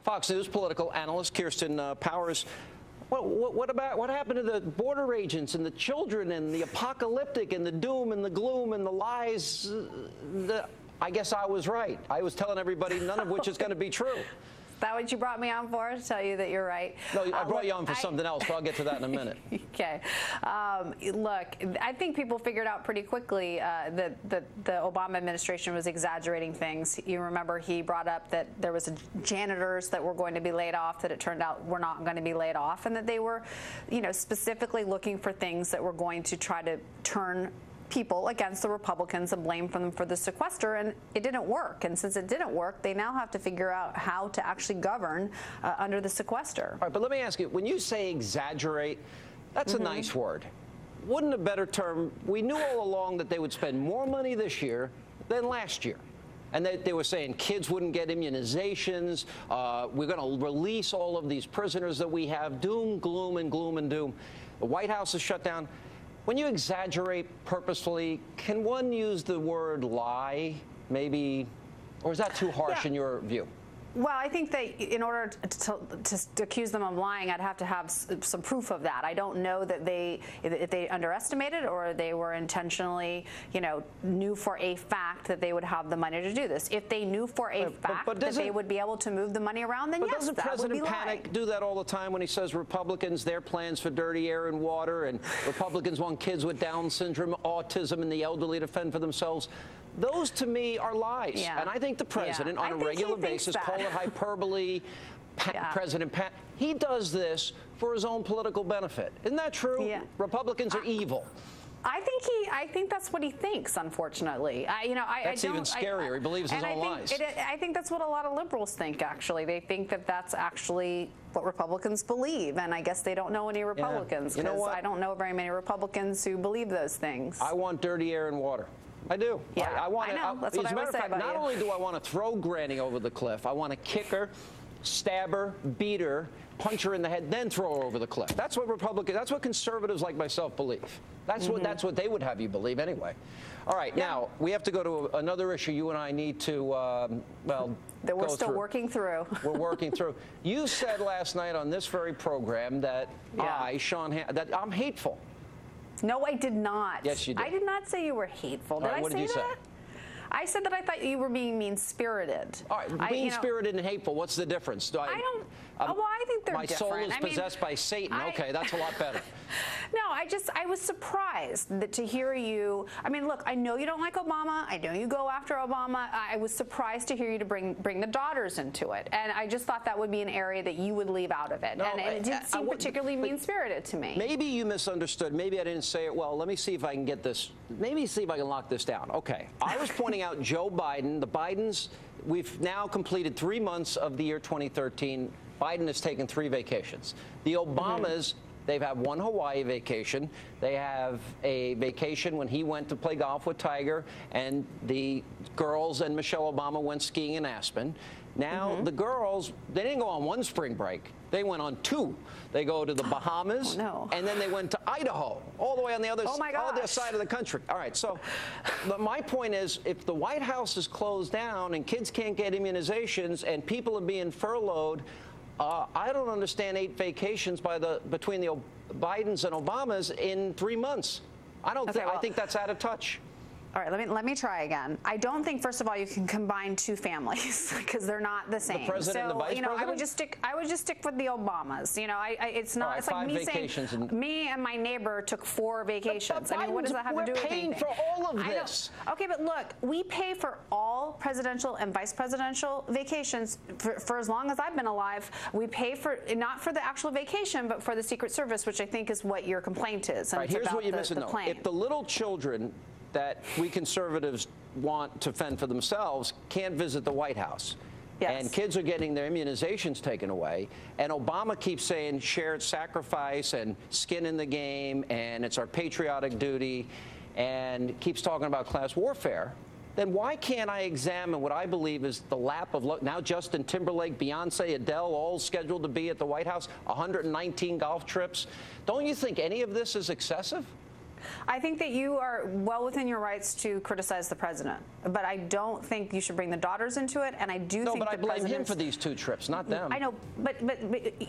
Fox News political analyst Kirsten Powers. What happened to the border agents and the children and the apocalyptic and the doom and the gloom and the lies? I guess I was right. I was telling everybody none of which is going to be true. Is that what you brought me on for, to tell you that you're right? No, I brought you on for something else, but I'll get to that in a minute. Okay. Look, I think people figured out pretty quickly that the Obama administration was exaggerating things. You remember he brought up that there was janitors that were going to be laid off, that it turned out were not going to be laid off, and that they were, specifically looking for things that were going to try to turn people against the Republicans and blame them for the sequester, and it didn't work. And since it didn't work, they now have to figure out how to actually govern under the sequester. All right, but let me ask you, when you say exaggerate, that's a nice word. Wouldn't a better term, we knew all along that they would spend more money this year than last year. And they were saying kids wouldn't get immunizations, we're going to release all of these prisoners that we have, doom, gloom, and gloom and doom. The White House is shut down. When you exaggerate purposefully, can one use the word lie, maybe, or is that too harsh in your view? Well, I think that in order to accuse them of lying, I'd have to have some proof of that. I don't know that if they underestimated or they were intentionally, knew for a fact that they would have the money to do this. If they knew for a fact that they would be able to move the money around, then yes, that would be lying. But doesn't President Panic do that all the time when he says Republicans, their plans for dirty air and water, and Republicans want kids with Down syndrome, autism, and the elderly to fend for themselves? Those, to me, are lies. Yeah. And I think the president, on a regular basis, call it hyperbole, President Pat, he does this for his own political benefit. Isn't that true? Yeah. Republicans are evil. I think that's what he thinks, unfortunately. That's even scarier. He believes his own lies. I think that's what a lot of liberals think, actually. They think that that's actually what Republicans believe, and I guess they don't know any Republicans, because I don't know very many Republicans who believe those things. I want dirty air and water. I do. Yeah, I know. That's what I would say about you. Not only do I want to throw Granny over the cliff, I want to kick her, stab her, beat her, punch her in the head, then throw her over the cliff. That's what conservatives like myself believe. That's what they would have you believe anyway. All right, now we have to go to another issue you and I need to, that we're still working through. We're working through. You said last night on this very program that that I'm hateful. No, I did not. Yes, you did. I did not say you were hateful. Did I say that? What did you say? I said that I thought you were being mean-spirited. All right, mean-spirited and hateful, what's the difference? Well, I think they're different. My soul is possessed by Satan. Okay, that's a lot better. No, I was surprised to hear you. I mean, look, I know you don't like Obama. I know you go after Obama. I was surprised to hear you bring the daughters into it. And I just thought that would be an area that you would leave out of it. No, and it didn't seem particularly mean-spirited to me. Maybe you misunderstood. Maybe I didn't say it well. Let me see if I can get this. Maybe see if I can lock this down. Okay. I was pointing out Joe Biden. The Bidens, we've now completed 3 months of the year 2013. Biden has taken 3 vacations. The Obamas, they've had 1 Hawaii vacation. They have a vacation when he went to play golf with Tiger, and the girls and Michelle Obama went skiing in Aspen. Now, the girls, they didn't go on 1 spring break. They went on 2. They go to the Bahamas, and then they went to Idaho, all the way on the other side of the country. All right, so my point is, if the White House is closed down and kids can't get immunizations and people are being furloughed, I don't understand 8 vacations between the Bidens and Obamas in 3 months. I think that's out of touch. All right, let me try again. I don't think, first of all, you can combine 2 families because they're not the same. The president and the vice president? I would just stick with the Obamas. It's not. Right, it's like me saying me and my neighbor took 4 vacations. I mean, what does that have to do with anything? We're paying for all of this. Okay, but look, we pay for all presidential and vice presidential vacations for as long as I've been alive. We pay for not for the actual vacation, but for the Secret Service, which I think is what your complaint is. And right, here's what you're missing, though. If the little children that we conservatives want to fend for themselves can't visit the White House. Yes. And kids are getting their immunizations taken away. And Obama keeps saying shared sacrifice and skin in the game, and it's our patriotic duty, and keeps talking about class warfare. Then why can't I examine what I believe is the lap of luck? Now Justin Timberlake, Beyonce, Adele, all scheduled to be at the White House, 119 golf trips. Don't you think any of this is excessive? I think that you are well within your rights to criticize the president, but I don't think you should bring the daughters into it. And I do think but I blame him for these 2 trips, not them. I know, but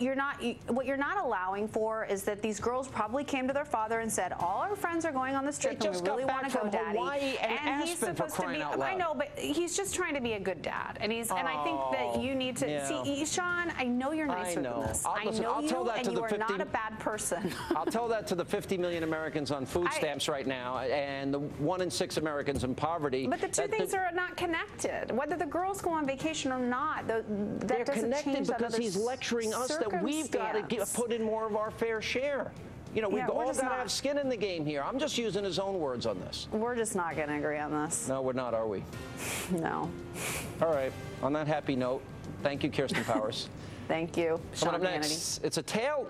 you're not. What you're not allowing for is that these girls probably came to their father and said, "All our friends are going on this trip, and we really want to go, Daddy." Hawaii and he's Aspen, supposed for crying to be. out loud. I know, but he's just trying to be a good dad, and he's. And I think that you need to see, Sean. I know you're nicer than this. I know you, and you are not a bad person. I'll tell that to the 50 million Americans on food stamps right now, and the 1 in 6 Americans in poverty. But the two things are not connected. Whether the girls go on vacation or not, that they're doesn't connected change because he's lecturing us that we've got to put in more of our fair share. You know, we've all got to have skin in the game here. I'm just using his own words on this. We're just not going to agree on this. No, we're not, are we? No. All right. On that happy note, thank you, Kirsten Powers. Thank you, Sean Coming up next, Hannity. it's a tale